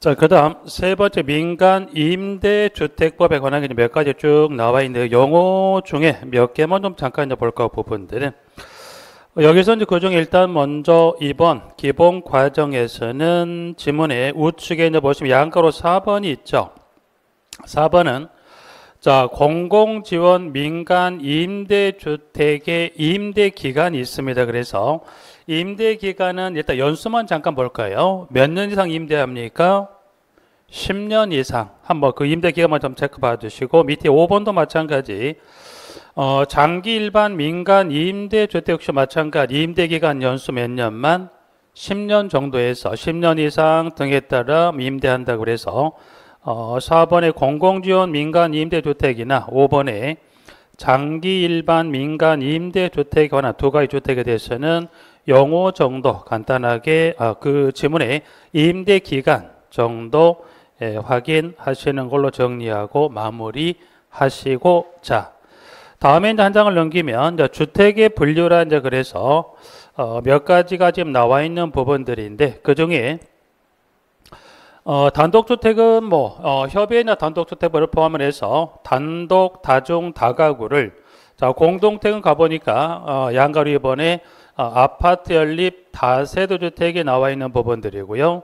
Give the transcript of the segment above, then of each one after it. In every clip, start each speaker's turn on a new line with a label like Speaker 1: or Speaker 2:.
Speaker 1: 자, 그다음 세 번째 민간 임대주택법에 관한 몇 가지 쭉 나와 있는데 용어 중에 몇 개만 좀 잠깐 이제 볼까 부분들은 여기서 이제 그중에 일단 먼저 2번 기본 과정에서는 지문에 우측에 이제 보시면 양가로 4번이 있죠. 4번은 자, 공공지원 민간 임대주택의 임대기간이 있습니다. 그래서 임대기간은 일단 연수만 잠깐 볼까요? 몇 년 이상 임대합니까? 10년 이상. 한번 그 임대기간만 좀 체크 봐주시고 밑에 5번도 마찬가지. 장기 일반 민간 임대주택 역시 마찬가지. 임대기간 연수 몇 년만? 10년 정도에서 10년 이상 등에 따라 임대한다고 그래서 4번의 공공지원 민간 임대주택이나 5번의 장기 일반 민간 임대주택에 관한 두 가지 주택에 대해서는 용어 정도 간단하게 그 지문에 임대기간 정도 확인하시는 걸로 정리하고 마무리하시고 자 다음에 이제 한 장을 넘기면 이제 주택의 분류라 이제 그래서 몇 가지가 지금 나와 있는 부분들인데 그 중에 단독주택은 협의나 단독주택을 포함을 해서 단독, 다중, 다가구를 자 공동택은 가보니까 양가로 이번에 아파트 연립 다세대 주택이 나와 있는 부분들이고요.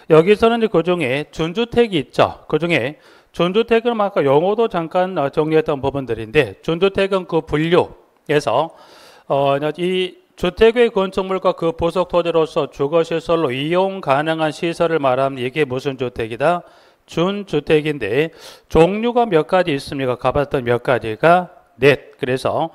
Speaker 1: 여기서는 이제 그 중에 준주택이 있죠. 그 중에 준주택은 아까 용어도 잠깐 정리했던 부분들인데 준주택은 그 분류에서 이 주택의 건축물과 그 부속 토지로서 주거시설로 이용 가능한 시설을 말하면 이게 무슨 주택이다? 준주택인데 종류가 몇 가지 있습니까? 가봤던 몇 가지가 넷. 그래서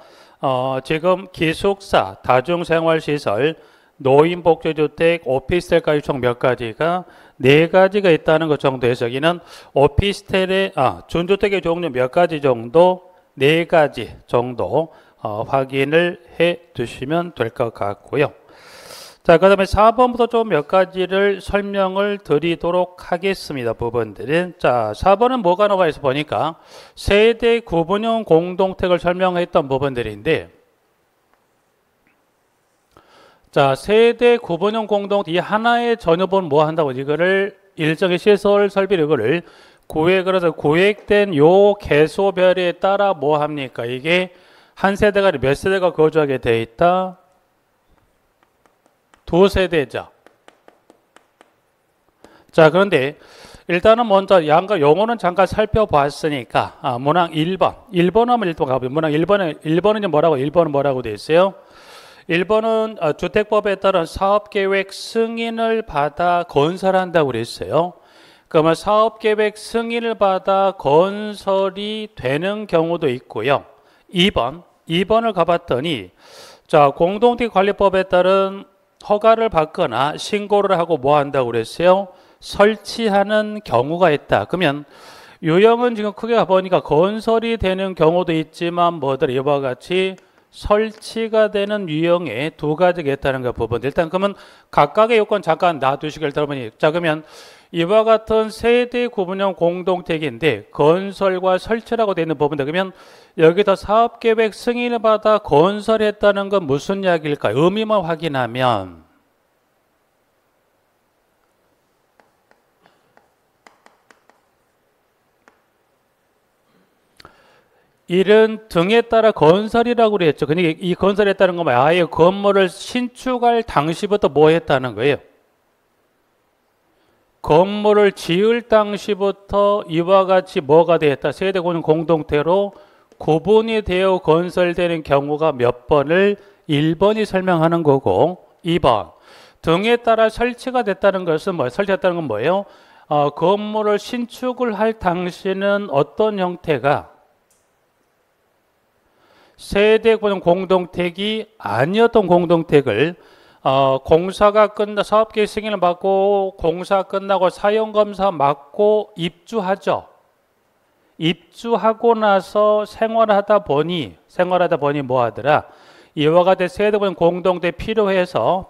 Speaker 1: 지금 기숙사, 다중생활시설, 노인복지주택, 오피스텔까지 총 몇 가지가 네 가지가 있다는 것 정도에서 여기는 오피스텔의 준주택의 종류 몇 가지 정도 네 가지 정도 확인을 해 두시면 될 것 같고요. 자, 그 다음에 4번부터 좀 몇 가지를 설명을 드리도록 하겠습니다. 부분들은. 자, 4번은 뭐가 나와 있어 보니까 세대 구분형 공동택을 설명했던 부분들인데 자, 세대 구분형 공동택 이 하나의 전유본 뭐 한다고 이거를 일정의 시설 설비를 이거를 그래서 구획된 요 개소별에 따라 뭐 합니까? 이게 한 세대가 몇 세대가 거주하게 돼 있다? 두 세대죠. 자, 그런데 일단은 먼저 양가 용어는 잠깐 살펴봤으니까 문항 1번. 1번 하면 1번 가보면 문항 1번은 뭐라고? 1번은 뭐라고 돼 있어요? 1번은 주택법에 따른 사업계획 승인을 받아 건설한다고 그랬어요. 그러면 사업계획 승인을 받아 건설이 되는 경우도 있고요. 2번을 가봤더니 자 공동택관리법에 따른 허가를 받거나 신고를 하고 뭐 한다고 그랬어요? 설치하는 경우가 있다. 그러면 유형은 지금 크게 가보니까 건설이 되는 경우도 있지만 뭐들 이와 같이 설치가 되는 유형의 두 가지가 있다는 그 부분. 일단 그러면 각각의 요건 잠깐 놔두시길 바랍니다. 자 그러면 이와 같은 세대 구분형 공동택인데 건설과 설치라고 되어 있는 부분들 그러면 여기다 사업계획 승인을 받아 건설했다는 건 무슨 이야기일까요? 의미만 확인하면 이런 등에 따라 건설이라고 그랬죠. 그러니까 이 건설했다는 건 아예 건물을 신축할 당시부터 뭐 했다는 거예요? 건물을 지을 당시부터 이와 같이 뭐가 되었다? 세대구분 공동태로 구분이 되어 건설되는 경우가 몇 번을 1번이 설명하는 거고 2번 등에 따라 설치가 됐다는 것은 설치했다는 건 뭐예요? 건물을 신축을 할 당시는 어떤 형태가 세대구분 공동택이 아니었던 공동택을 공사가 끝나 사업계획 승인을 받고 공사 끝나고 사용검사 받고 입주하죠. 입주하고 나서 생활하다 보니 뭐 하더라? 이와 같이 세대구분 공동택 필요해서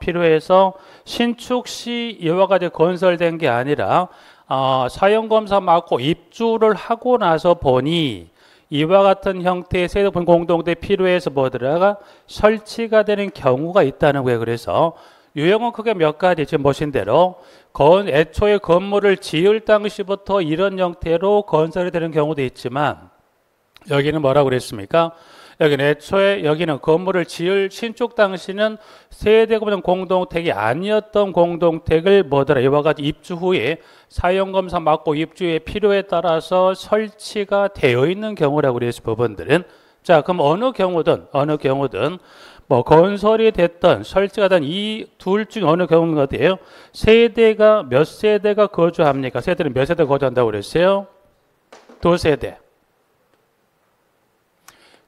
Speaker 1: 신축 시 이와 같이 건설된 게 아니라 사용검사 받고 입주를 하고 나서 보니 이와 같은 형태의 세대구분 공동택 필요해서 뭐더라가 설치가 되는 경우가 있다는 거예요. 그래서 유형은 크게 몇 가지 지금 보신 대로 애초에 건물을 지을 당시부터 이런 형태로 건설이 되는 경우도 있지만 여기는 뭐라고 그랬습니까? 여기는 애초에 여기는 건물을 지을 신축 당시는 세대급은 공동택이 아니었던 공동택을 뭐더라 이와 같이 입주 후에 사용검사 맡고 입주 후에 필요에 따라서 설치가 되어 있는 경우라고 그래서 부분들은 자 그럼 어느 경우든 뭐 건설이 됐던 설치가 된 이 둘 중 어느 경우인 것 같아요? 세대가 몇 세대가 거주합니까? 세대는 몇 세대 거주한다고 그랬어요? 두 세대.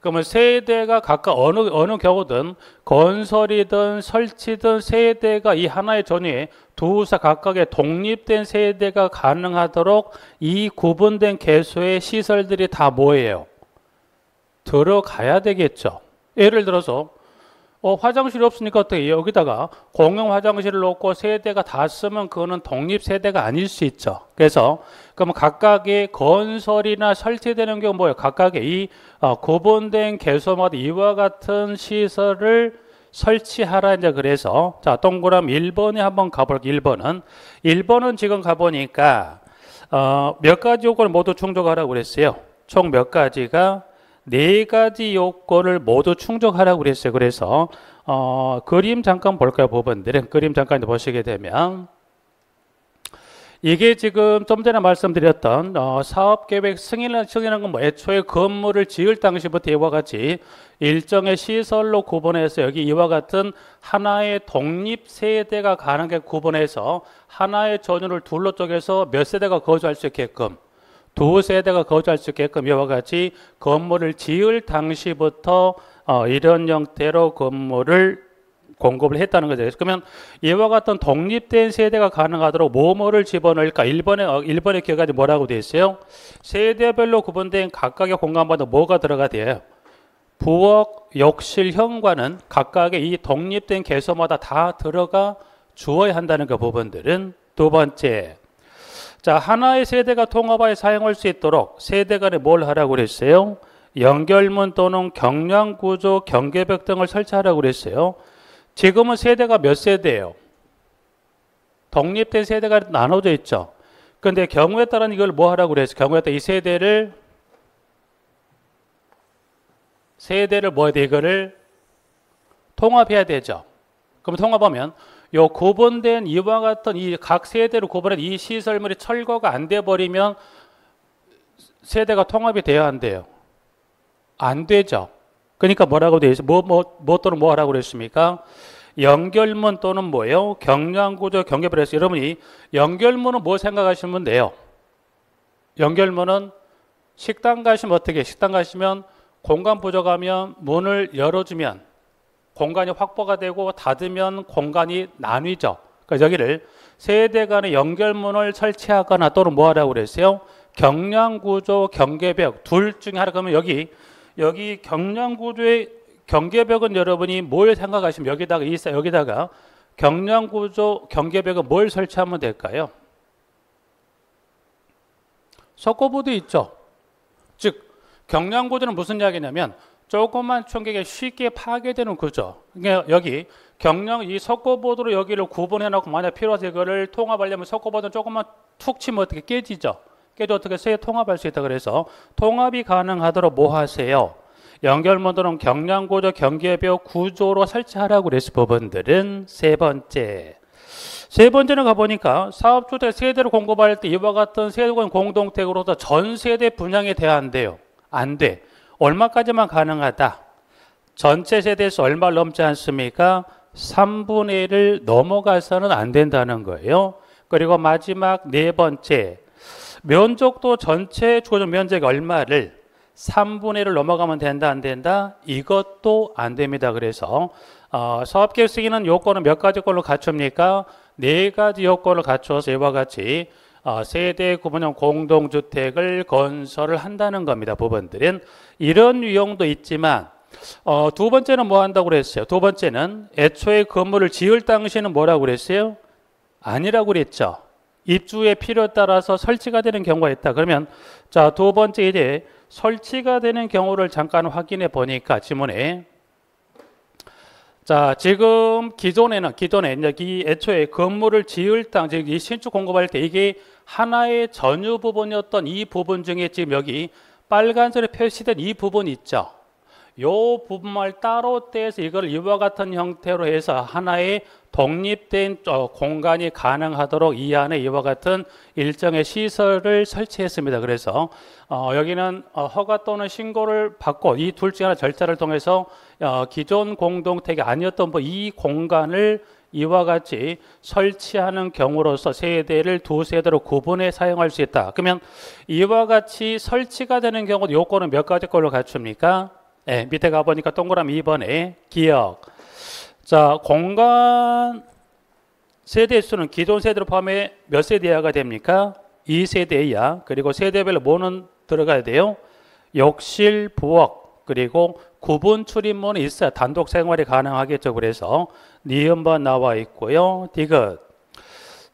Speaker 1: 그러면 세대가 각각 어느 경우든 건설이든 설치든 세대가 이 하나의 전위에 두사 각각의 독립된 세대가 가능하도록 이 구분된 개수의 시설들이 다 뭐예요? 들어가야 되겠죠. 예를 들어서 화장실이 없으니까 어떻게 여기다가 공용 화장실을 놓고 세대가 다 쓰면 그거는 독립 세대가 아닐 수 있죠. 그래서 그러면 각각의 건설이나 설치되는 경우 뭐예요? 각각의 이 구분된 개소마다 이와 같은 시설을 설치하라 이제 그래서 자 동그라미 1번에 한번 가볼게요. 1번은 지금 가보니까 몇 가지 요건을 모두 충족하라고 그랬어요. 총 몇 가지가 4가지 요건을 모두 충족하라고 그랬어요. 그래서 그림 잠깐 볼까요? 부분들은 그림 잠깐 보시게 되면 이게 지금 좀 전에 말씀드렸던 사업계획 승인하는 건 뭐 애초에 건물을 지을 당시부터 이와 같이 일정의 시설로 구분해서 여기 이와 같은 하나의 독립 세대가 가능하게 구분해서 하나의 전유를 둘로 쪼개서 몇 세대가 거주할 수 있게끔 두 세대가 거주할 수 있게끔 이와 같이 건물을 지을 당시부터 이런 형태로 건물을 공급을 했다는 거죠. 그러면 이와 같은 독립된 세대가 가능하도록 뭐를 집어넣을까? 1번의 기억까지 뭐라고 되어 있어요? 세대별로 구분된 각각의 공간마다 뭐가 들어가 돼요? 부엌, 욕실, 현관은 각각의 이 독립된 개소마다 다 들어가 주어야 한다는 그 부분들은 두 번째. 자, 하나의 세대가 통합하여 사용할 수 있도록 세대 간에 뭘 하라고 그랬어요? 연결문 또는 경량구조, 경계벽 등을 설치하라고 그랬어요. 지금은 세대가 몇 세대예요? 독립된 세대가 나눠져 있죠. 그런데 경우에 따른 이걸 뭐 하라고 그랬어요? 경우에 따라 이 세대를 뭐 해야 돼? 이거를 통합해야 되죠. 그럼 통합하면 요 구분된 이와 같은 이 각 세대로 구분한 이 시설물이 철거가 안 돼 버리면 세대가 통합이 돼야 한대요. 안 되죠. 그러니까 뭐라고 되어 있어요? 뭐 또는 뭐 하라고 그랬습니까? 연결문 또는 뭐예요? 경량구조, 경계벽에서 여러분이 연결문은 뭐 생각하시면 돼요? 연결문은 식당 가시면 어떻게? 식당 가시면 공간 부족하면 문을 열어주면 공간이 확보가 되고 닫으면 공간이 나뉘죠. 그러니까 여기를 세대 간의 연결문을 설치하거나 또는 뭐 하라고 그랬어요? 경량구조, 경계벽 둘 중에 하나. 그러면 여기 경량구조의 경계벽은 여러분이 뭘 생각하시면 여기다가 경량구조, 경계벽은 뭘 설치하면 될까요? 석고보드 있죠. 즉 경량구조는 무슨 이야기냐면 조그만 충격에 쉽게 파괴되는 구조. 그러니까 여기 이 석고보드로 여기를 구분해 놓고 만약 필요해서 이거를 통합하려면 석고보드는 조금만 툭 치면 어떻게 깨지죠. 깨져 어떻게 세 통합할 수 있다. 그래서 통합이 가능하도록 뭐 하세요? 연결문들은 경량구조, 경계벽 구조로 설치하라고 그랬을 부분들은 세 번째는 가보니까 사업주택 세대를 공급할 때 이와 같은 세대권 공동택으로서 전 세대 분양이 돼야 한대요. 안 돼. 얼마까지만 가능하다. 전체 세대에서 얼마 넘지 않습니까? 3분의 1을 넘어가서는 안 된다는 거예요. 그리고 마지막 네 번째, 면적도 전체 주거적 면적이 얼마를 3분의 1을 넘어가면 된다 안 된다? 이것도 안 됩니다. 그래서 사업계획 승인은 요건은 몇 가지 요건을 갖춥니까? 4가지 요건을 갖추어서 이와 같이 세대 구분형 공동주택을 건설을 한다는 겁니다. 부분들은 이런 유형도 있지만 두 번째는 뭐 한다고 그랬어요? 두 번째는 애초에 건물을 지을 당시에는 뭐라고 그랬어요? 아니라고 그랬죠. 입주의 필요에 따라서 설치가 되는 경우가 있다. 그러면 자, 두 번째 이제 설치가 되는 경우를 잠깐 확인해 보니까 지문에 자, 지금 기존에 여기 애초에 건물을 지을 당, 즉 이 신축 공급할 때 이게 하나의 전유 부분이었던 이 부분 중에 지금 여기 빨간색으로 표시된 이 부분 있죠. 요 부분을 따로 떼서 이걸 이와 같은 형태로 해서 하나의 독립된 공간이 가능하도록 이 안에 이와 같은 일정의 시설을 설치했습니다. 그래서 여기는 허가 또는 신고를 받고 이 둘 중에 하나 절차를 통해서 기존 공동택이 아니었던 이 공간을 이와 같이 설치하는 경우로서 세대를 두 세대로 구분해 사용할 수 있다. 그러면 이와 같이 설치가 되는 경우 요건은 몇 가지 걸로 갖춥니까? 네, 밑에 가보니까 동그라미 2번에 기억. 자, 공간 세대 수는 기존 세대로 포함해 몇 세대 이하가 됩니까? 2세대 이하. 그리고 세대별로 뭐는 들어가야 돼요? 욕실, 부엌, 그리고 구분 출입문이 있어야 단독 생활이 가능하겠죠. 그래서 니은번 나와 있고요. 디귿.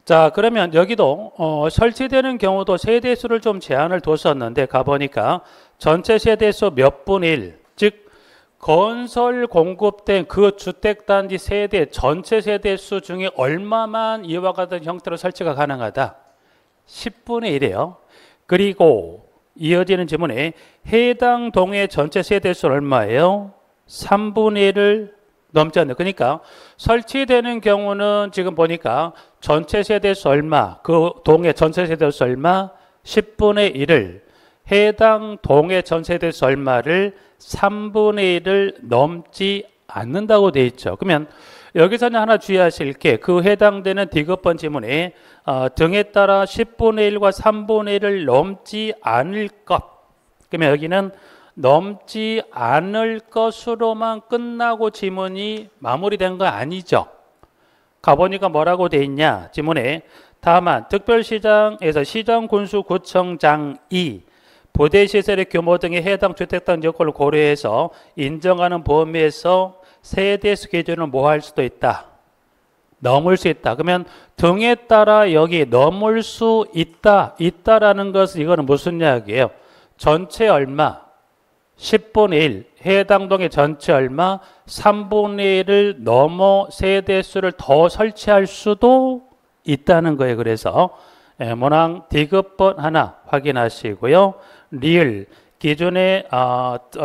Speaker 1: 자, 그러면 여기도 설치되는 경우도 세대수를 좀 제한을 뒀었는데 가보니까 전체 세대수 몇 분의 1, 즉 건설 공급된 그 주택단지 세대 전체 세대수 중에 얼마만 이와 같은 형태로 설치가 가능하다? 10분의 1이에요. 그리고 이어지는 질문에 해당 동의 전체 세대수는 얼마예요? 3분의 1을 넘지 않는. 그러니까 설치되는 경우는 지금 보니까 전체 세대수 얼마, 그 동의 전체 세대수 얼마, 10분의 1을 해당 동의 전체 세대수 얼마를 3분의 1을 넘지 않는다고 돼 있죠. 그러면 여기서는 하나 주의하실 게 그 해당되는 디귿번 지문에 등에 따라 10분의 1과 3분의 1을 넘지 않을 것. 그러면 여기는 넘지 않을 것으로만 끝나고 지문이 마무리된 거 아니죠. 가보니까 뭐라고 돼 있냐. 지문에 다만 특별시장에서 시장군수구청장이 부대시설의 규모 등의 해당 주택단지 여건을 고려해서 인정하는 범위에서 세대수 기준을 뭐 할 수도 있다. 넘을 수 있다. 그러면 등에 따라 여기 넘을 수 있다라는 것은 이거는 무슨 이야기예요? 전체 얼마? 10분의 1. 해당 동의 전체 얼마? 3분의 1을 넘어 세대수를 더 설치할 수도 있다는 거예요. 그래서 문항 디귿번 하나 확인하시고요. 리을 기준에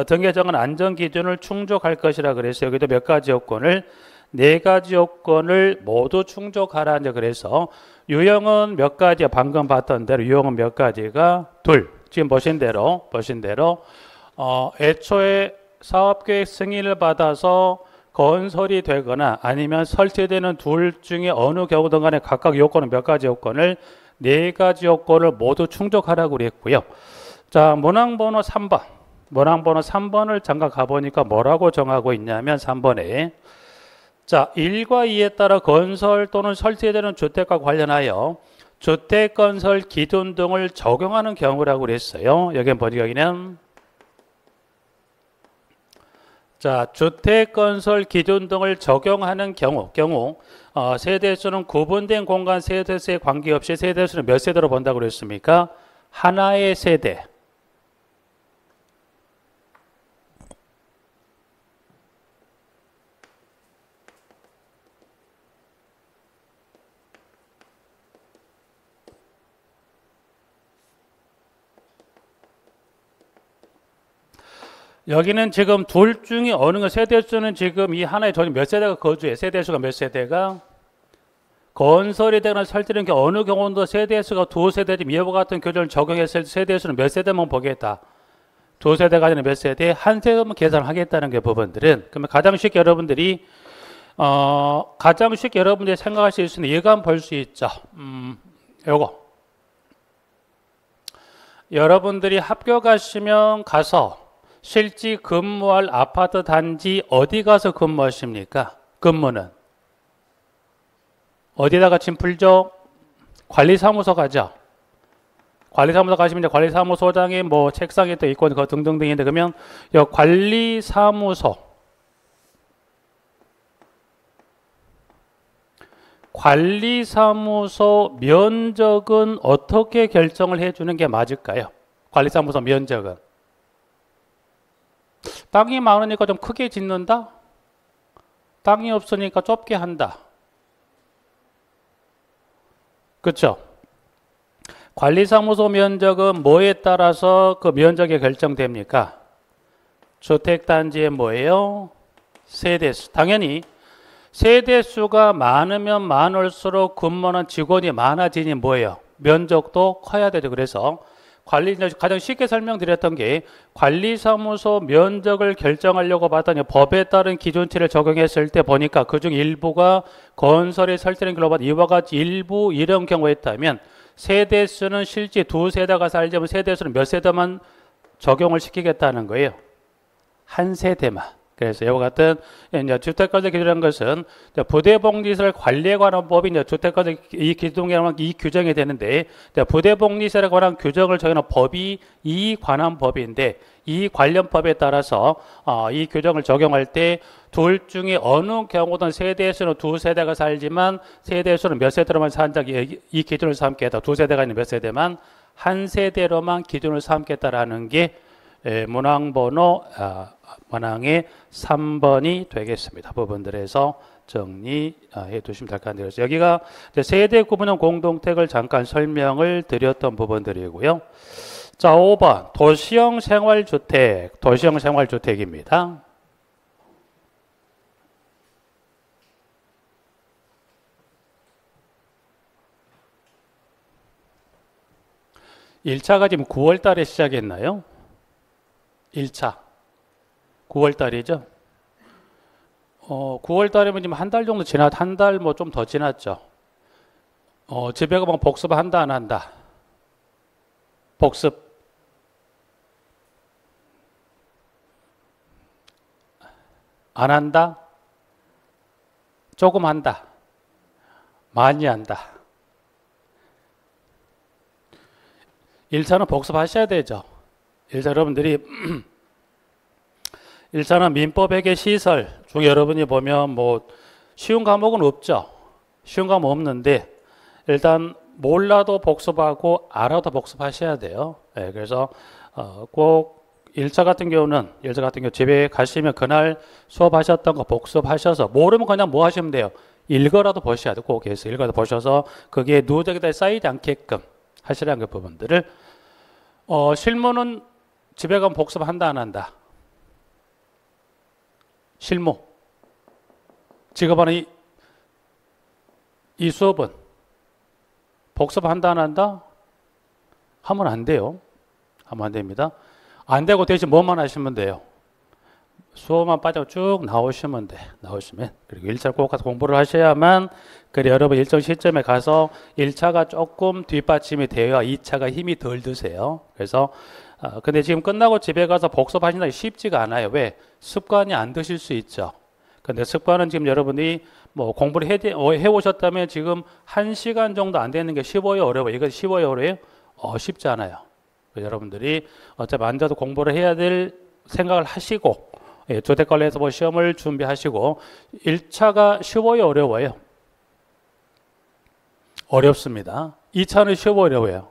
Speaker 1: 등에 정한 안전 기준을 충족할 것이라 그래서 여기도 몇 가지 요건을 4가지 요건을 모두 충족하라. 이제 그래서 유형은 몇 가지야? 방금 봤던 대로 유형은 몇 가지가? 둘. 지금 보신 대로 애초에 사업계획 승인을 받아서 건설이 되거나 아니면 설치되는 둘 중에 어느 경우든 간에 각각 요건은 몇 가지 요건을 4가지 요건을 모두 충족하라고 그랬고요. 자, 문항번호 3번. 문항번호 3번을 잠깐 가보니까 뭐라고 정하고 있냐면 3번에 자, 1과 2에 따라 건설 또는 설치되는 주택과 관련하여 주택건설 기준 등을 적용하는 경우라고 그랬어요. 여기 보니까 여기는 자, 주택건설 기준 등을 적용하는 경우 세대수는 구분된 공간 세대수에 관계없이 세대수는 몇 세대로 본다고 그랬습니까? 하나의 세대. 여기는 지금 둘 중에 어느 거 세대수는 지금 이 하나의 전이 몇 세대가 거주해? 세대수가 몇 세대가? 건설이 되거나 설치되는 게 어느 경우도 세대수가 2세대지 이와 같은 규정을 적용했을 때 세대수는 몇 세대만 보겠다. 2세대가 아니라 몇 세대? 한 세대만 계산하겠다는 게 부분들은. 그러면 가장 쉽게 여러분들이 생각하실 수 있는 예감 볼 수 있죠. 요거. 여러분들이 합격하시면 가서 실제 근무할 아파트 단지 어디 가서 근무하십니까? 근무는 어디다가 짐 풀죠? 관리사무소 가죠. 관리사무소 가시면 이제 관리사무소장이 뭐 책상에 또 있고 그 등등등인데 그러면 이 관리사무소 면적은 어떻게 결정을 해주는 게 맞을까요? 관리사무소 면적은 땅이 많으니까 좀 크게 짓는다? 땅이 없으니까 좁게 한다. 그렇죠? 관리사무소 면적은 뭐에 따라서 그 면적이 결정됩니까? 주택단지의 뭐예요? 세대수. 당연히 세대수가 많으면 많을수록 근무하는 직원이 많아지니 뭐예요? 면적도 커야 되죠. 그래서 가장 쉽게 설명드렸던 게 관리사무소 면적을 결정하려고 봤더니 법에 따른 기준치를 적용했을 때 보니까 그중 일부가 건설에 설치된 걸로 봤더니 이와 같이 일부 이런 경우에 있다면 세대수는 실제 두 세대가 살려면 세대수는 몇 세대만 적용을 시키겠다는 거예요. 한 세대만. 그래서 이와 같은 이제 주택건설 기준이라는 것은 부대복리시설 관리에 관한 법이 이제 주택건설 이 기둥이라는 이 규정이 되는데 부대복리시설에 관한 규정을 정하는 법이 이 관한 법인데 이 관련 법에 따라서 이 규정을 적용할 때 둘 중에 어느 경우든 세대수는 두 세대가 살지만 세대수는 몇 세대로만 산다 이 기준을 삼겠다. 두 세대가 있는 몇 세대만 한 세대로만 기준을 삼겠다라는 게 문항번호 문항의 3번이 되겠습니다. 부분들에서 정리해 두시면 될 것 같네요. 여기가 세대 구분형 공동택을 잠깐 설명을 드렸던 부분들이고요. 자, 5번 도시형 생활주택, 도시형 생활주택입니다. (1차가) 지금 9월 달에 시작했나요? 1차 9월 달이죠. 9월 달이면 지금 한 달 정도 한 달 뭐 좀 더 지났죠. 집에 가면 복습 한다 안 한다? 복습 안 한다? 조금 한다? 많이 한다? 1차는 복습하셔야 되죠. 1차 여러분들이 1차는 민법에게 시설 중에 여러분이 보면 뭐 쉬운 과목은 없죠. 쉬운 과목 없는데 일단 몰라도 복습하고 알아도 복습하셔야 돼요. 네, 그래서 꼭 1차 같은 경우 집에 가시면 그날 수업하셨던 거 복습하셔서 모르면 그냥 뭐 하시면 돼요? 읽어라도 보셔야 돼요. 꼭 해서 읽어라도 보셔서 그게 누적에다 쌓이지 않게끔 하시라는 그 부분들을 실무는 집에 가면 복습한다 안 한다? 실무 지금 하는 이 수업은 복습한다 안 한다? 하면 안 돼요. 하면 안 됩니다. 안 되고 대신 뭐만 하시면 돼요? 수업만 빠지고 쭉 나오시면 돼. 나오시면. 그리고 1차 꼭 가서 공부를 하셔야만 그래 여러분 일정 시점에 가서 1차가 조금 뒷받침이 되어야 2차가 힘이 덜 드세요. 그래서 근데 지금 끝나고 집에 가서 복습하신다기 쉽지가 않아요. 왜? 습관이 안 드실 수 있죠. 근데 습관은 지금 여러분이 뭐 공부를 해오셨다면 지금 1시간 정도 안 되는 게 쉬워요, 어려워요? 이거 쉬워요, 어려워요? 쉽지 않아요. 여러분들이 어차피 앉아서 공부를 해야 될 생각을 하시고 주택관리에서 뭐 시험을 준비하시고 1차가 쉬워요, 어려워요? 어렵습니다. 2차는 쉬워, 어려워요?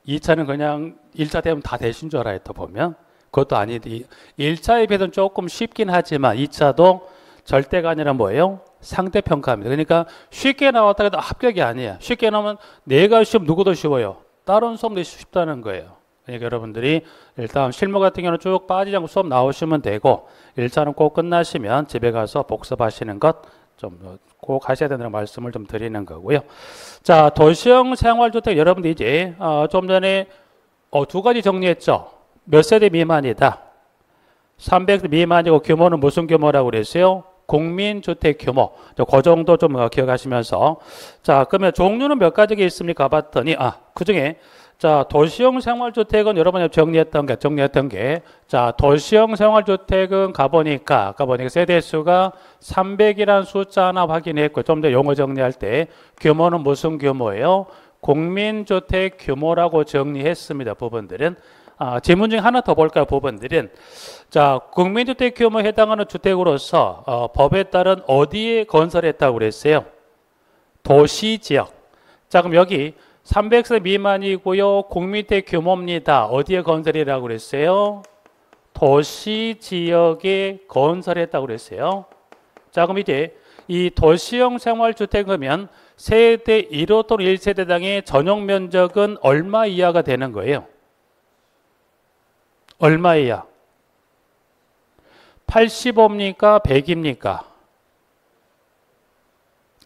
Speaker 1: 2차는 그냥 1차 되면 다 되신 줄 알아요. 또 보면 그것도 아니지. 1차에 비해서는 조금 쉽긴 하지만 2차도 절대가 아니라 뭐예요? 상대평가입니다. 그러니까 쉽게 나왔다 해도 합격이 아니에요. 쉽게 나오면 내가 시험 누구도 쉬워요. 다른 수업도 쉽다는 거예요. 그러니까 여러분들이 일단 실무 같은 경우는 쭉 빠지지 않고 수업 나오시면 되고 1차는 꼭 끝나시면 집에 가서 복습하시는 것 좀 꼭 하셔야 된다는 말씀을 좀 드리는 거고요. 자, 도시형 생활주택 여러분들 이제 좀 전에 두 가지 정리했죠. 몇 세대 미만이다. 300세 미만이고 규모는 무슨 규모라고 그랬어요? 국민주택 규모. 그 정도 좀 기억하시면서 자, 그러면 종류는 몇 가지가 있습니까? 봤더니 그 중에 자, 도시형 생활주택은 여러분이 정리했던 게 자, 도시형 생활주택은 가보니까 세대수가 300이라는 숫자 하나 확인했고 좀 더 용어 정리할 때 규모는 무슨 규모예요? 국민주택 규모라고 정리했습니다. 부분들은 지문 중에 하나 더 볼까요? 부분들은 자, 국민주택 규모에 해당하는 주택으로서 법에 따른 어디에 건설했다고 그랬어요? 도시지역. 자, 그럼 여기 300세 미만이고요. 국민주택 규모입니다. 어디에 건설이라고 그랬어요? 도시 지역에 건설했다고 그랬어요. 자, 그럼 이제 이 도시형 생활주택이면 세대 1호 또는 1세대당의 전용 면적은 얼마 이하가 되는 거예요? 얼마 이하? 85입니까? 100입니까?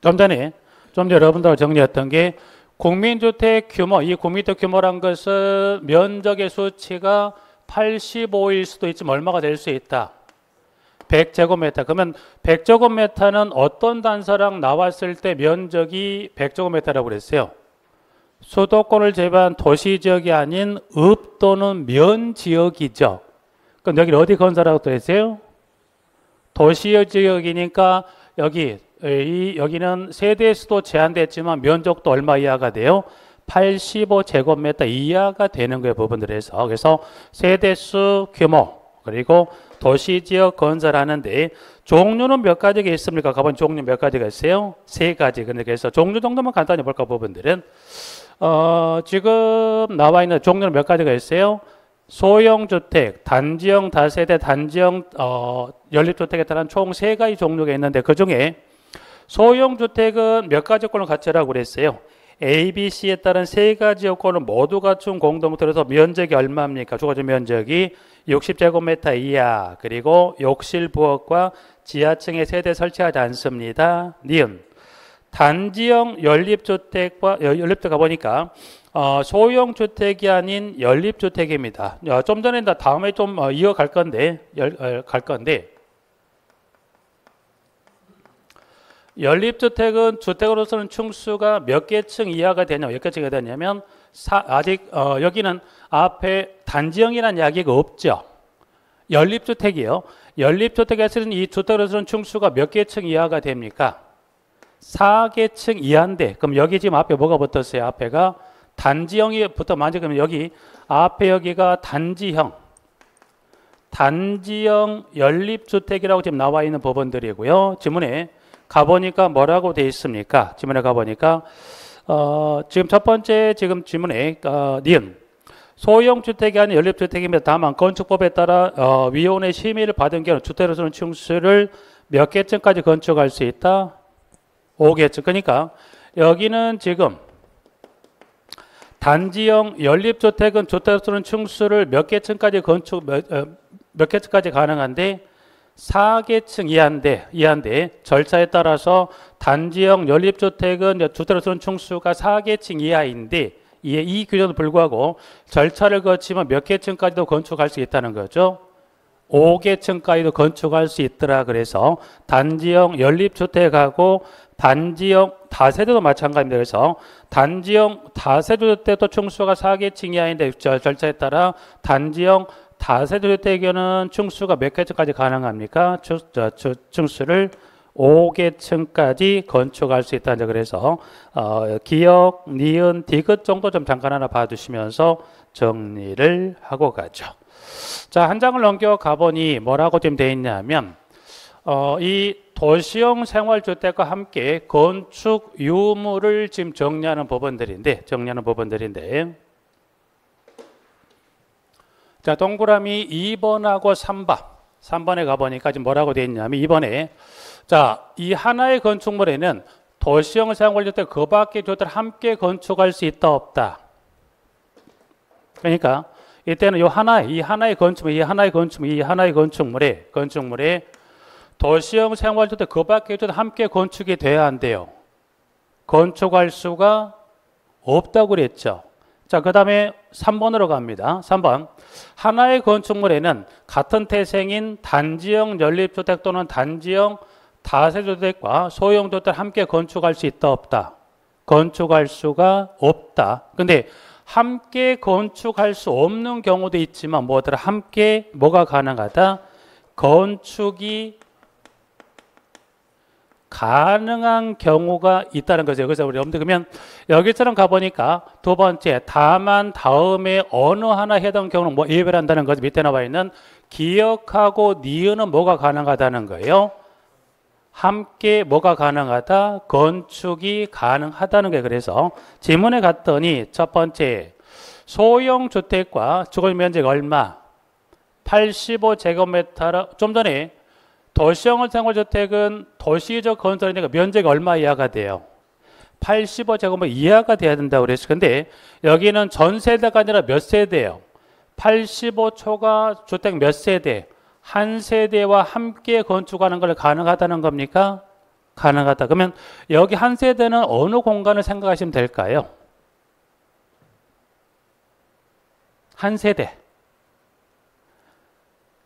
Speaker 1: 좀 전에 여러분들하고 정리했던 게 국민주택 규모, 이 국민주택 규모란 것은 면적의 수치가 85일 수도 있지만 얼마가 될 수 있다? 100제곱미터. 그러면 100제곱미터는 어떤 단서랑 나왔을 때 면적이 100제곱미터라고 그랬어요? 수도권을 제외한 도시지역이 아닌 읍 또는 면지역이죠. 그럼 여기를 어디 건설하고 또 했어요? 도시지역이니까 여기는 세대수도 제한됐지만 면적도 얼마 이하가 돼요? 85제곱미터 이하가 되는 거예요, 부분들에서. 그래서 세대수 규모 그리고 도시지역 건설하는데 종류는 몇 가지가 있습니까? 가본 종류 몇 가지가 있어요? 세 가지. 그래서 종류 정도만 간단히 볼까, 부분들은. 지금 나와 있는 종류는 몇 가지가 있어요? 소형주택, 단지형 다세대, 단지형 연립주택에 따른 총 세 가지 종류가 있는데 그 중에 소형주택은 몇 가지 요건을 갖추라고 그랬어요? A, B, C에 따른 세 가지 요건을 모두 갖춘 공동주택에서 면적이 얼마입니까? 주거지 면적이 60제곱미터 이하, 그리고 욕실, 부엌과 지하층에 세대 설치하지 않습니다. 니은. 단지형 연립주택과 연립주택 가보니까 소형주택이 아닌 연립주택입니다. 좀 전에 다음에 좀 이어갈 건데 연립주택은 주택으로서는 층수가 몇 개 층 이하가 되냐, 몇 개 층이 되냐면 아직 여기는 앞에 단지형이라는 이야기가 없죠. 연립주택이요. 연립주택에서는 이 주택으로서는 층수가 몇 개 층 이하가 됩니까? 4개 층 이하인데, 그럼 여기 지금 앞에 뭐가 붙었어요? 앞에가 단지형이 붙어 만지 그러면 여기 앞에 여기가 단지형 연립주택이라고 지금 나와 있는 부분들이고요. 지문에 가보니까 뭐라고 돼 있습니까? 지문에 가보니까 지금 첫 번째 지금 지문에 니은 소형주택이 아닌 연립주택입니다. 다만 건축법에 따라 위원회 심의를 받은 경우 주택으로서는 층수를 몇 개층까지 건축할 수 있다? 5개층. 그러니까 여기는 지금 단지형 연립주택은 주택으로서는 층수를 몇 개층까지 몇 개층까지 가능한데 4개층 이하인데 절차에 따라서 단지형 연립주택은 주택으로서는 층수가 4개층 이하인데 이 규정에도 불구하고 절차를 거치면 몇 개층까지도 건축할 수 있다는 거죠. 5개층까지도 건축할 수 있더라. 그래서 단지형 연립주택하고 단지형 다세대도 마찬가지입니다. 그래서 단지형 다세대주택도 층수가 4개층 이하인데 절차에 따라 단지형 다세대주택에는 층수가 몇 개층까지 가능합니까? 층수를 5개층까지 건축할 수 있다. 그래서 기역, 니은, 디귿 정도 좀 잠깐 하나 봐주시면서 정리를 하고 가죠. 자, 한 장을 넘겨 가보니 뭐라고 지금 되어 있냐면 이 도시형 생활주택과 함께 건축 유무를 지금 정리하는 부분들인데 자, 동그라미 2번하고 3번에 가보니까 지금 뭐라고 되어 있냐면 2번에 자, 이 하나의 건축물에는 도시형 생활주택 그 밖의 주택을 함께 건축할 수 있다 없다. 그러니까 이때는 이 하나의 건축물에 도시형 생활주택 그 밖의 주택 함께 건축이 돼야 안 돼요. 건축할 수가 없다고 그랬죠. 자, 그 다음에 3번으로 갑니다. 3번. 하나의 건축물에는 같은 태생인 단지형 연립주택 또는 단지형 다세대주택과 소형주택을 함께 건축할 수 있다 없다? 건축할 수가 없다. 근데 함께 건축할 수 없는 경우도 있지만 함께 뭐가 가능하다? 건축이 가능한 경우가 있다는 거죠. 그래서 우리 여러분들 그러면 여기처럼 가보니까 두 번째 다만 다음에 어느 하나 해당 경우는 예외를 한다는 거죠. 밑에 나와 있는 기역하고 니은은 뭐가 가능하다는 거예요. 함께 뭐가 가능하다? 건축이 가능하다는 거예요. 그래서 지문에 갔더니 첫 번째 소형주택과 주거 면적 얼마? 85제곱미터, 좀 전에 도시형 생활주택은 도시적 건설이니까 면적이 얼마 이하가 돼요? 85제곱미터 이하가 돼야 된다고 그랬어요. 근데 여기는 전 세대가 아니라 몇 세대예요? 85초가 주택 몇 세대? 한 세대와 함께 건축하는 걸 가능하다는 겁니까? 가능하다. 그러면 여기 한 세대는 어느 공간을 생각하시면 될까요? 한 세대.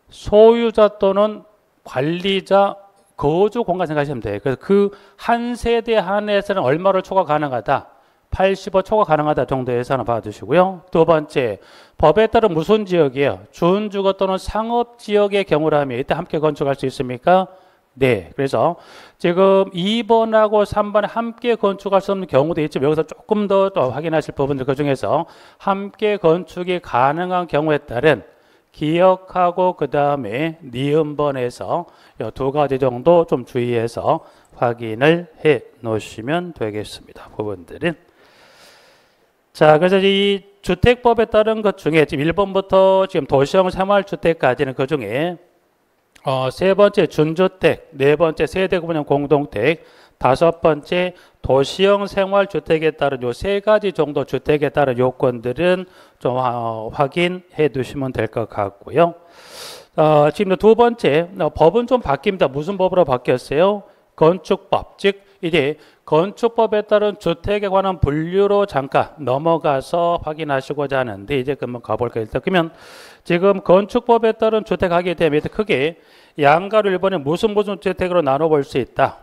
Speaker 1: 소유자 또는 관리자 거주 공간 생각하시면 돼요. 그래서 그 한 세대 한에서는 얼마로 초과 가능하다? 85 초과 가능하다 정도 예산을 봐주시고요. 두 번째, 법에 따른 무슨 지역이에요? 준주거 또는 상업지역의 경우라면 이때 함께 건축할 수 있습니까? 네. 그래서 지금 2번하고 3번에 함께 건축할 수 없는 경우도 있지만 여기서 조금 더 확인하실 부분들 그 중에서 함께 건축이 가능한 경우에 따른 기억하고 그 다음에 니은번에서 이 두 가지 정도 좀 주의해서 확인을 해 놓으시면 되겠습니다. 부분들은. 자, 그래서 이 주택법에 따른 것 중에 지금 1번부터 지금 도시형 생활주택까지는 그 중에 세 번째 준주택, 네 번째 세대구분형 공동택, 다섯 번째 도시형 생활주택에 따른 요 세 가지 정도 주택에 따른 요건들은 좀 확인해 두시면 될 것 같고요. 지금 두 번째 법은 좀 바뀝니다. 무슨 법으로 바뀌었어요? 건축법, 즉 이제 건축법에 따른 주택에 관한 분류로 잠깐 넘어가서 확인하시고자 하는데 이제 한번 가볼까요? 일단 그러면 지금 건축법에 따른 주택 하게 되면 크게 양가로 1번에 무슨 주택으로 나눠볼 수 있다.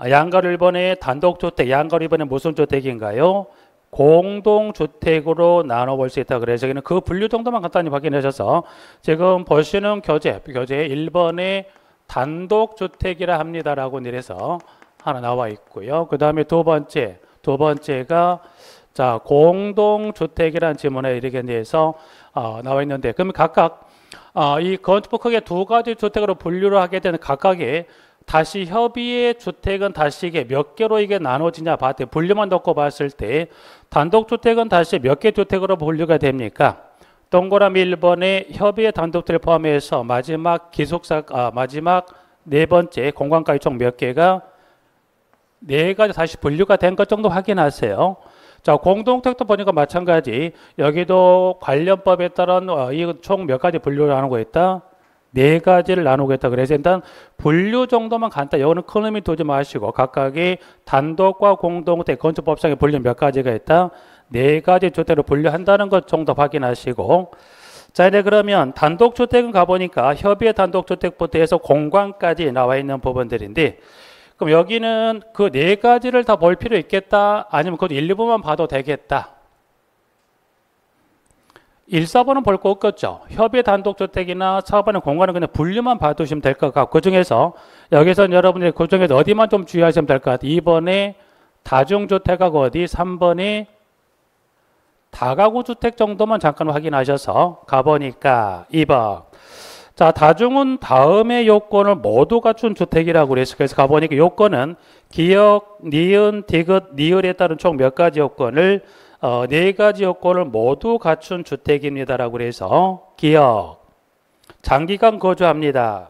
Speaker 1: 양가로 1번에 단독주택, 양가로 2번에 무슨 주택인가요? 공동주택으로 나눠볼 수 있다. 그래서 여기는 그 분류 정도만 간단히 확인하셔서 지금 보시는 교재 1번에 단독주택이라 합니다라고 이래서 하나 나와 있고요. 그 다음에 두 번째가 자 공동주택이라는 지문에 이렇게 대해서 나와 있는데 그러면 각각 이 건축법 크게 두 가지 주택으로 분류를 하게 되는 각각의 다시 협의의 주택은 다시 이게 몇 개로 이게 나눠지냐 봤을 때 분류만 놓고 봤을 때 단독주택은 다시 몇 개 주택으로 분류가 됩니까? 동그라미 1번에 협의의 단독주택을 포함해서 마지막 마지막 네 번째 공간까지 총 몇 개가 네 가지 다시 분류가 된 것 정도 확인하세요. 자, 공동택도 보니까 마찬가지. 여기도 관련법에 따른 이 총 몇 가지 분류를 나누고 있다. 네 가지를 나누고 있다. 그래서 일단 분류 정도만 간단히 이거는 큰 의미 두지 마시고 각각의 단독과 공동택 건축법상의 분류 몇 가지가 있다. 네 가지 주택으로 분류한다는 것 정도 확인하시고 자 이제 그러면 단독주택은 가보니까 협의의 단독주택부터 해서 공간까지 나와 있는 부분들인데 그럼 여기는 그 네 가지를 다 볼 필요 있겠다? 아니면 그 일부만 봐도 되겠다? 1, 4번은 볼 거 없겠죠. 협의 단독주택이나 4번의 공간은 그냥 분류만 봐두시면 될 것 같고 그 중에서 여기서 여러분들이 그 중에서 어디만 좀 주의하시면 될 것 같아요. 2번에 다중주택하고 어디? 3번에 다가구 주택 정도만 잠깐 확인하셔서 가보니까 2번 자 다중은 다음의 요건을 모두 갖춘 주택이라고 그랬어요. 그래서 가보니까 요건은 기역, 니은, 디귿, 니을에 따른 총 몇 가지 요건을 네 가지 요건을 모두 갖춘 주택입니다라고 그래서 기역 장기간 거주합니다.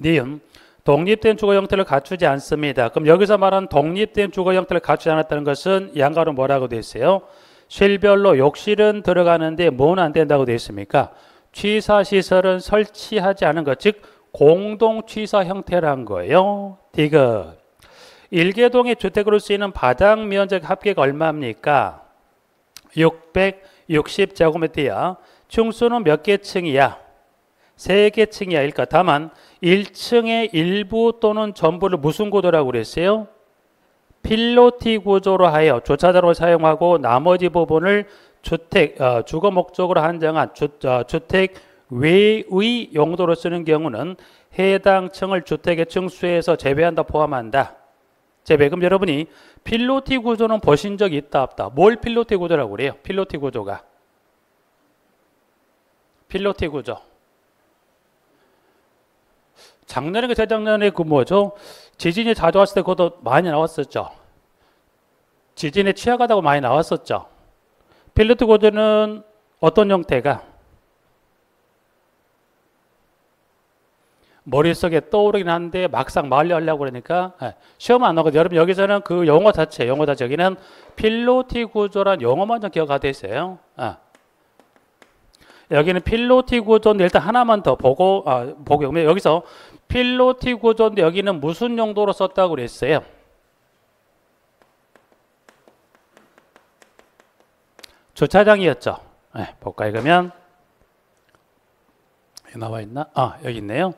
Speaker 1: 니은 독립된 주거 형태를 갖추지 않습니다. 그럼 여기서 말하는 독립된 주거 형태를 갖추지 않았다는 것은 양가로 뭐라고 되어 있어요? 실별로 욕실은 들어가는데 뭐는 안 된다고 되어 있습니까? 취사시설은 설치하지 않은 것, 즉 공동취사 형태란 거예요. 디귿 일개동의 주택으로 쓰이는 바닥 면적 합계가 얼마입니까? 660제곱미터야. 층수는 몇 개 층이야? 3개 층이야. 그러니까 다만 1층의 일부 또는 전부를 무슨 구조라고 그랬어요? 필로티 구조로 하여 주차장으로 사용하고 나머지 부분을 주거 목적으로 한정한 주택 외의 용도로 쓰는 경우는 해당 층을 주택의 층수에서 제외한다 포함한다. 그럼 여러분이 필로티 구조는 보신 적이 있다 없다? 뭘 필로티 구조라고 그래요? 필로티 구조가 필로티 구조 작년에 재작년에 그 뭐죠? 지진이 자주 왔을 때 그것도 많이 나왔었죠. 지진에 취약하다고 많이 나왔었죠. 필로티 구조는 어떤 형태가? 머릿속에 떠오르긴 한데 막상 말려 하려고 그러니까 시험 안 나거든요. 여러분 여기서는 그 용어 자체 여기는 필로티 구조란 용어만 좀 기억하고 있어요. 여기는 필로티 구조인데 일단 하나만 더 보고 여기서 필로티 구조인데 여기는 무슨 용도로 썼다고 그랬어요? 주차장이었죠. 볼까요? 그러면 나와 있나? 여기 있네요.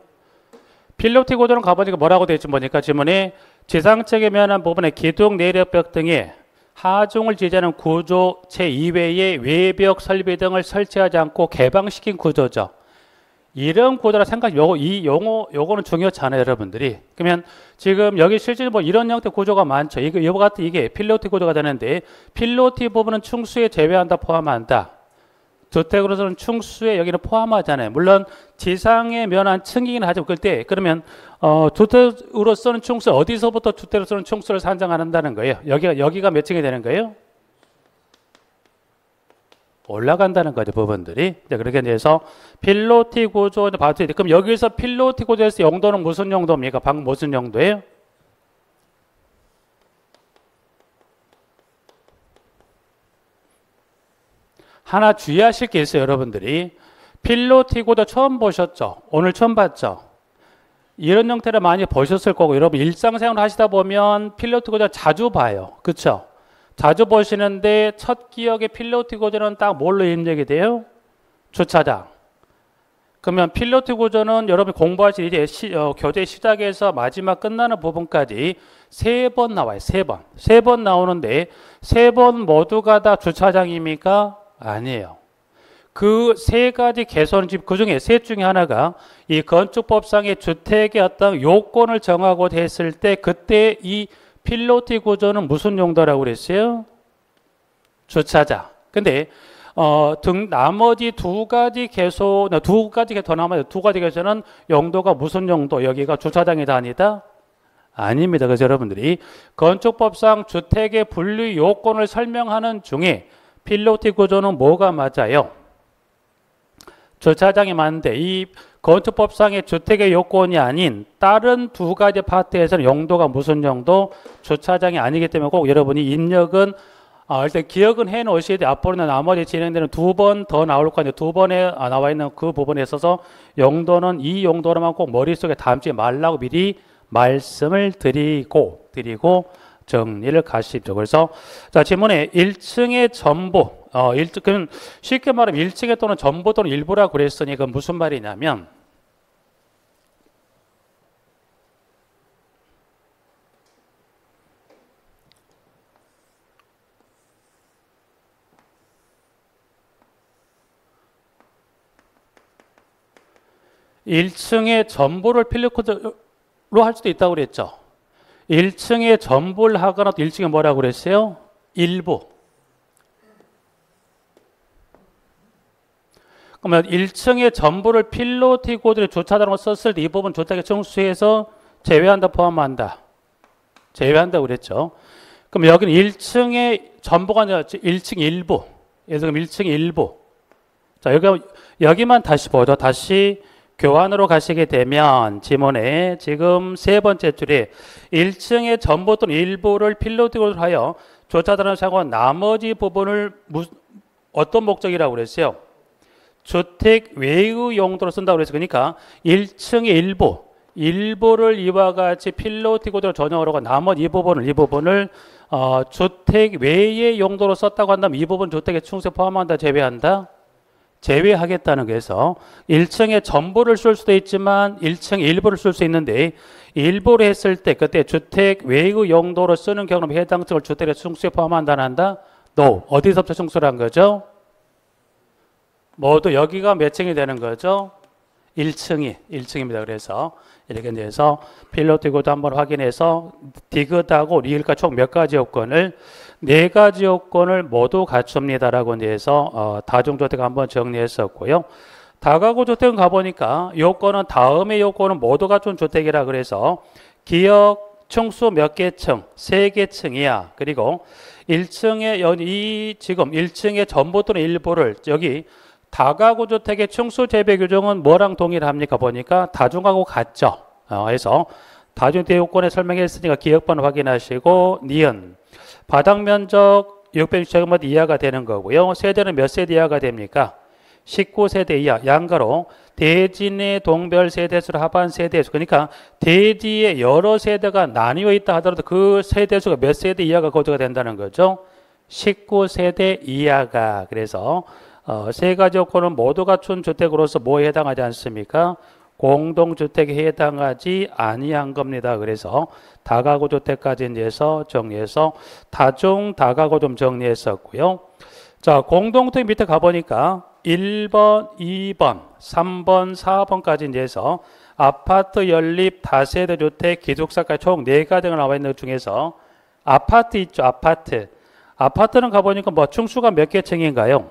Speaker 1: 필로티 구조는 가보니까 뭐라고 되어 있지 보니까 지문이 지상책에 면한 부분에 기둥, 내력벽 등의 하중을 지지하는 구조체 이외의 외벽 설비 등을 설치하지 않고 개방시킨 구조죠. 이런 구조라 요거는 중요치 않아요, 여러분들이. 그러면 지금 여기 실제 뭐 이런 형태 구조가 많죠. 이거 같은 이게 필로티 구조가 되는데 필로티 부분은 충수에 제외한다, 포함한다. 주택으로서는 충수에 여기는 포함하잖아요. 물론 지상에 면한 층이긴 하죠. 그러면 주택으로서는 충수 어디서부터 주택으로서는 충수를 산정한다는 거예요? 여기가 몇 층이 되는 거예요? 올라간다는 거죠, 부분들이. 그렇게 해서 필로티 구조 봐도 돼. 그럼 여기서 필로티 구조에서 용도는 무슨 용도입니까? 방금 무슨 용도예요? 하나 주의하실 게 있어요, 여러분들이. 필로티 구조 처음 보셨죠? 오늘 처음 봤죠? 이런 형태를 많이 보셨을 거고, 여러분 일상생활 하시다 보면 필로티 구조 자주 봐요. 그렇죠? 자주 보시는데 첫 기억의 필로티 구조는 딱 뭘로 입력이 돼요? 주차장. 그러면 필로티 구조는 여러분이 공부하실 이제 교재 시작에서 마지막 끝나는 부분까지 3번 나와요. 3번. 3번 나오는데 3번 모두가 다 주차장입니까? 아니에요. 그 3가지 개선 그 중에 셋 중에 하나가 이 건축법상의 주택의 어떤 요건을 정하고 했을 때 그때 이 필로티 구조는 무슨 용도라고 그랬어요? 주차장. 근데 나머지 두 가지 개소는 용도가 무슨 용도? 여기가 주차장이다 아니다? 아닙니다. 그래서 여러분들이 건축법상 주택의 분류 요건을 설명하는 중에 필로티 구조는 뭐가 맞아요? 주차장이 맞는데 이 건축법상의 주택의 요건이 아닌 다른 두 가지 파트에서는 용도가 무슨 용도? 주차장이 아니기 때문에 꼭 여러분이 입력은 일단 기억은 해 놓으셔야 돼요. 앞으로는 나머지 진행되는 2번 더 나올 거니까 2번에 나와 있는 그 부분에 있어서 용도는 이 용도로만 꼭 머릿속에 담지 말라고 미리 말씀을 드리고 정리를 가십시오. 그래서 자 지문에 1층의 전부 그럼 쉽게 말하면 1층에 또는 전부 또는 일부라고 그랬으니 그건 무슨 말이냐면 (1층의) 전부를 필로티로 할 수도 있다고 그랬죠. 1층에 전부를 하거나 1층에 뭐라고 그랬어요? 일부. 그러면 1층에 전부를 필로티 구조의 주차장으로 썼을 때 이 부분 주택의 청수에서 제외한다, 포함한다? 제외한다고 그랬죠. 그럼 여기는 1층에 전부가 아니라 1층 일부. 그래서 그럼 1층 일부. 자, 여기만 다시 보죠. 다시 교환으로 가시게 되면 지문에 지금 3번째 줄에 1층의 전부 또는 일부를 필로티 구조로 하여 주차장을 사용한 나머지 부분을 어떤 목적이라고 그랬어요? 주택 외의 용도로 쓴다고 그랬어요. 그러니까 1층의 일부를 이와 같이 필로티 구조로 전용으로 한 나머지 이 부분을 주택 외의 용도로 썼다고 한다면 이 부분 주택의 충수에 포함한다, 제외한다? 제외하겠다는 거에서 1층에 전부를 쓸 수도 있지만 1층 일부를 쓸 수 있는데 일부를 했을 때 그때 주택 외의 용도로 쓰는 경우는 해당 층을 주택의 충수에 포함한다, 안 한다? No. 어디서부터 충수를 한 거죠? 모두 여기가 몇 층이 되는 거죠? 1층입니다. 그래서 이렇게 해서 필로티 구조 한번 확인해서 디귿하고 리을과 총 몇 가지 요건을 4가지 요건을 모두 갖춥니다라고 해서 다중주택 한번 정리했었고요. 다가구 주택은 가보니까 요건은 다음의 요건은 모두 갖춘 주택이라 그래서 기역 층수 몇 개 층? 3개 층이야. 그리고 1층에 지금 1층의 전부 또는 일부를 여기 다가구 주택의 층수 재배 규정은 뭐랑 동일합니까? 보니까 다중하고 같죠. 그래서 다중주택 요건에 설명했으니까 기억번 확인하시고 니은 바닥 면적 660제곱미터 이하가 되는 거고요. 세대는 몇 세대 이하가 됩니까? 19세대 이하. 양가로 대진의 동별 세대수를 합한 세대수. 그러니까 대지에 여러 세대가 나뉘어 있다 하더라도 그 세대수가 몇 세대 이하가 거주가 된다는 거죠. 19세대 이하가. 그래서 세 가지 요건은 모두 갖춘 주택으로서 뭐에 해당하지 않습니까? 공동주택에 해당하지 아니한 겁니다. 그래서 다가구 주택까지 해서 정리해서 다중 다가구 좀 정리했었고요. 자, 공동주택 밑에 가보니까 1번, 2번, 3번, 4번까지 해서 아파트 연립 다세대 주택 기숙사까지 총 4가지가 나와 있는 것 중에서 아파트 있죠. 아파트는 가보니까 뭐 층수가 몇 개 층인가요?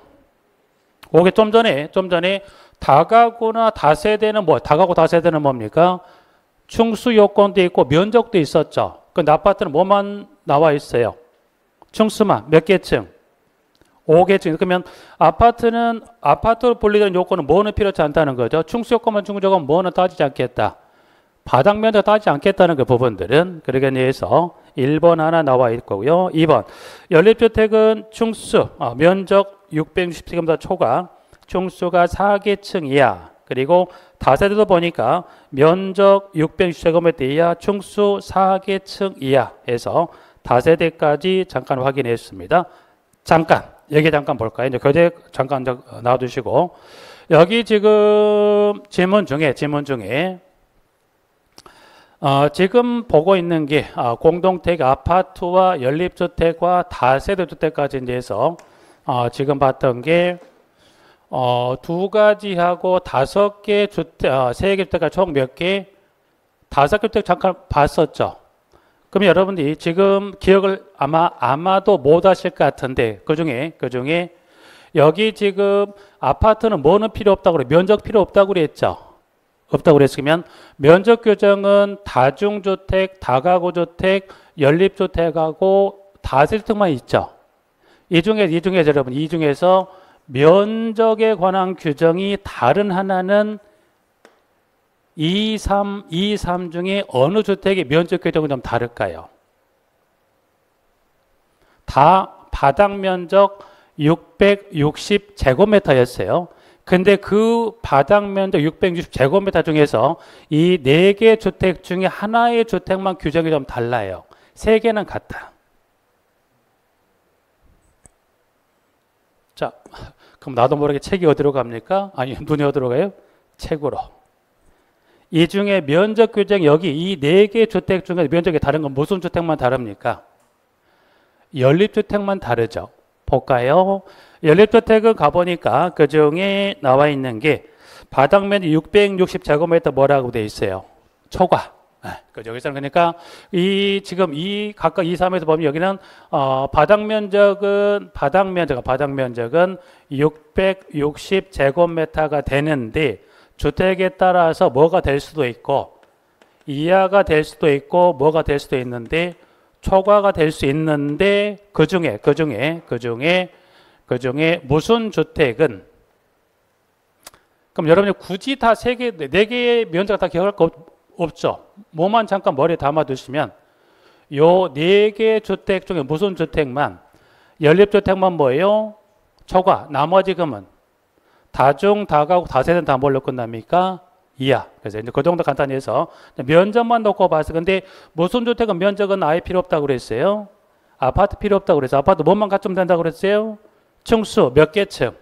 Speaker 1: 그게 좀 전에 다가구나 다세대는 다가구 다세대는 뭡니까? 층수 요건도 있고 면적도 있었죠. 근데 아파트는 뭐만 나와 있어요? 층수만 몇 개 층? 5개층. 그러면 아파트로 분리되는 요건은 뭐는 필요치 않다는 거죠. 층수 요건만 충족하면 뭐는 따지지 않겠다. 바닥 면적 따지지 않겠다는 그 부분들은. 그러기 위해서 1번 하나 나와 있고요. 2번 연립주택은 층수 면적 660제곱미터 초과 층수가 4개층 이하. 그리고 다세대도 보니까 면적 660제곱미터 이하 층수 4개층 이하 해서 다세대까지 잠깐 확인했습니다. 여기 잠깐 볼까요? 이제 교재 잠깐 놔두시고 여기 지금 질문 중에 지금 보고 있는 게 공동택 아파트와 연립주택과 다세대 주택까지 해서 지금 봤던 게 2가지하고 5개 주택, 3개 주택까지 총 몇 개? 5개 주택 잠깐 봤었죠. 그럼 여러분들이 지금 기억을 아마도 못 하실 것 같은데 그 중에 여기 지금 아파트는 뭐는 필요 없다고 그래? 면적 필요 없다고 그랬죠. 없다고 그랬으면 면적 규정은 다중주택, 다가구주택, 연립주택하고 다세대주택만 있죠. 이 중에서 면적에 관한 규정이 다른 하나는 2, 3 중에 어느 주택의 면적 규정은 좀 다를까요? 다 바닥 면적 660제곱미터였어요. 근데 그 바닥 면적 660제곱미터 중에서 이 4개 주택 중에 하나의 주택만 규정이 좀 달라요. 3개는 같다. 자, 그럼 나도 모르게 책이 어디로 갑니까? 아니, 눈이 어디로 가요? 책으로. 이 중에 면적 규정 여기 이 4개 주택 중에 면적이 다른 건 무슨 주택만 다릅니까? 연립주택만 다르죠. 볼까요? 연립주택은 가보니까 그 중에 나와 있는 게 바닥 면적 660제곱미터 뭐라고 돼 있어요? 초과. 그죠? 그러니까 지금 각각 2, 3에서 보면 여기는 바닥 면적은 660제곱미터가 되는데 주택에 따라서 뭐가 될 수도 있고 이하가 될 수도 있고 뭐가 될 수도 있는데 초과가 될 수 있는데 그 중에 무슨 주택은 그럼 여러분이 굳이 다 4개의 면적 다 기억할 거 없죠. 뭐만 잠깐 머리에 담아 두시면 요 4개 주택 중에 무슨 주택만 연립주택만 뭐예요? 초과. 나머지 금은 다중, 다가구, 다세대는 다 뭘로 끝납니까? 이하. 그래서 이제 그 정도 간단히 해서 면적만 놓고 봐서 근데 무슨 주택은 면적은 아예 필요 없다고 그랬어요? 아파트 필요 없다고 그랬어요. 아파트 뭐만 갖추면 된다고 그랬어요? 층수 몇 개 층?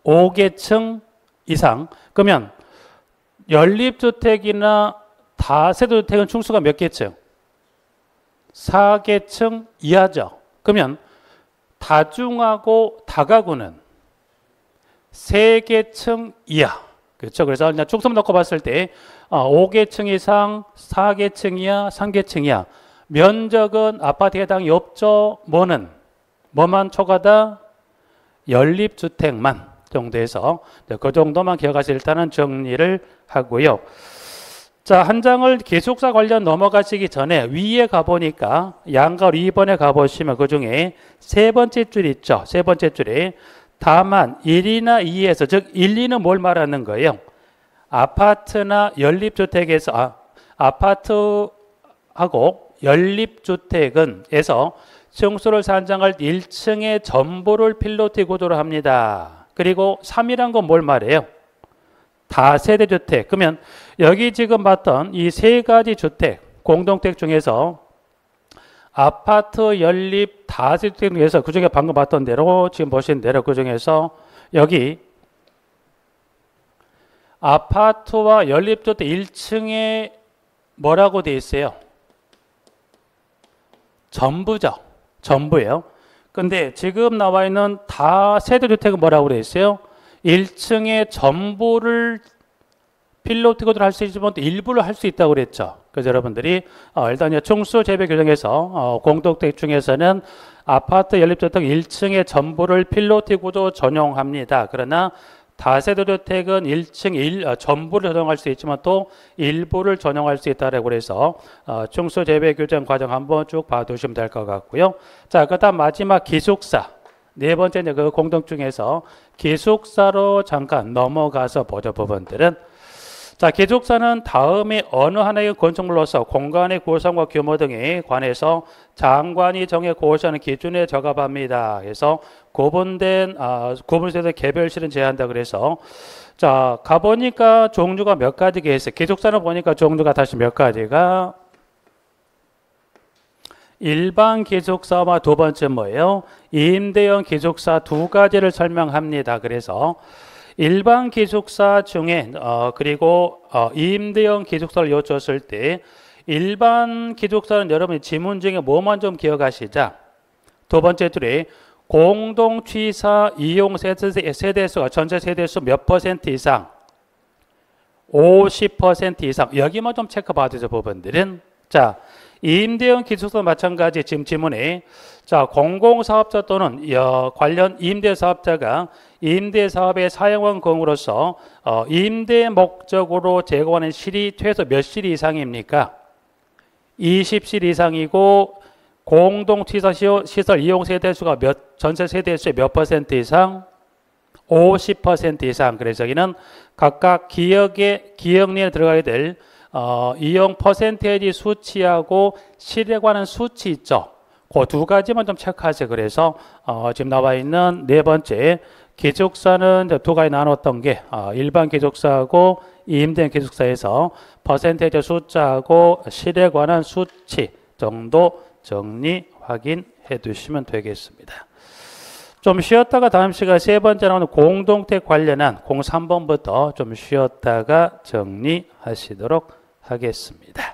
Speaker 1: 5개층 이상. 그러면 연립주택이나 다세대주택은 층수가 몇 개층? 4개층 이하죠. 그러면 다중하고 다가구는 3개층 이하. 그렇죠. 그래서 그냥 축소만 놓고 봤을 때 5개층 이상, 4개층 이하, 3개층 이하. 면적은 아파트에 해당이 없죠. 뭐만 초과다? 연립주택만 정도에서 그 정도만 기억하실 일단은 정리를 하고요. 자, 한 장을 기숙사 관련 넘어가시기 전에 위에 가보니까 양가로 2번에 가보시면 그 중에 세 번째 줄 있죠. 세 번째 줄에 다만 1이나 2에서 즉 1, 2는 뭘 말하는 거예요? 아파트나 연립주택에서 아파트하고 연립주택은 에서 층수를 산정할 1층의 전부를 필로티 구조로 합니다. 그리고 3이란 건 뭘 말해요? 다세대주택. 그러면 여기 지금 봤던 이 세 가지 주택, 공동택 중에서 아파트, 연립, 다세대주택 중에서 그중에 방금 봤던 대로 지금 보신 대로 그중에서 여기 아파트와 연립주택 1층에 뭐라고 돼 있어요? 전부죠. 전부예요. 근데 지금 나와 있는 다세대주택은 뭐라고 돼 있어요? 1층의 전부를 필로티 구조를 할 수 있지만 또 일부를 할 수 있다고 그랬죠. 그래서 여러분들이 일단 층수 재배 규정에서 공동택 중에서는 아파트 연립주택 1층의 전부를 필로티 구조 전용합니다. 그러나 다세대주택은 1층 전부를 전용할 수 있지만 또 일부를 전용할 수 있다라고 그래서 층수 재배 규정 과정 한번 쭉 봐두시면 될 것 같고요. 자, 그다음 마지막 기숙사. 네 번째 그 공동 중에서 기숙사로 잠깐 넘어가서 보죠. 부분들은 자, 기숙사는 다음에 어느 하나의 건축물로서 공간의 구성과 규모 등에 관해서 장관이 정해 고시하는 기준에 적합합니다. 그래서 구분돼서 개별실은 제한다. 그래서 자, 가보니까 종류가 몇 가지가 있어요. 기숙사는 보니까 종류가 다시 몇 가지가 일반 기숙사와 두 번째 뭐예요? 임대형 기숙사 두 가지를 설명합니다. 그래서 일반 기숙사 중에 그리고 임대형 기숙사를 여쭈었을 때 일반 기숙사는 여러분이 지문 중에 뭐만 좀 기억하시자. 두 번째 줄에 공동 취사 이용 세대수가 전체 세대수 몇 퍼센트 이상? 50% 이상. 여기만 좀 체크 받으죠. 부분들은. 자, 임대형 기숙사 마찬가지 지금 지문에 자, 공공사업자 또는 관련 임대사업자가 임대사업의 사용원 공으로서 임대 목적으로 제공하는 실이 최소 몇 실 이상입니까? 20실 이상이고 공동시설 이용 세대수가 전체 세대수의 몇 퍼센트 이상? 50% 이상. 그래서 여기는 각각 기억리에 들어가야 될 이용 퍼센테이지 수치하고 실에 관한 수치 있죠. 그 두 가지만 좀 체크하세요. 그래서 지금 나와 있는 네 번째 기숙사는 두 가지 나눴던 게 일반 기숙사하고 임대형 기숙사에서 퍼센테이지 숫자하고 실에 관한 수치 정도 정리 확인해 두시면 되겠습니다. 좀 쉬었다가 다음 시간 세 번째 나오는 공동택 관련한 03번부터 좀 쉬었다가 정리하시도록 하겠습니다.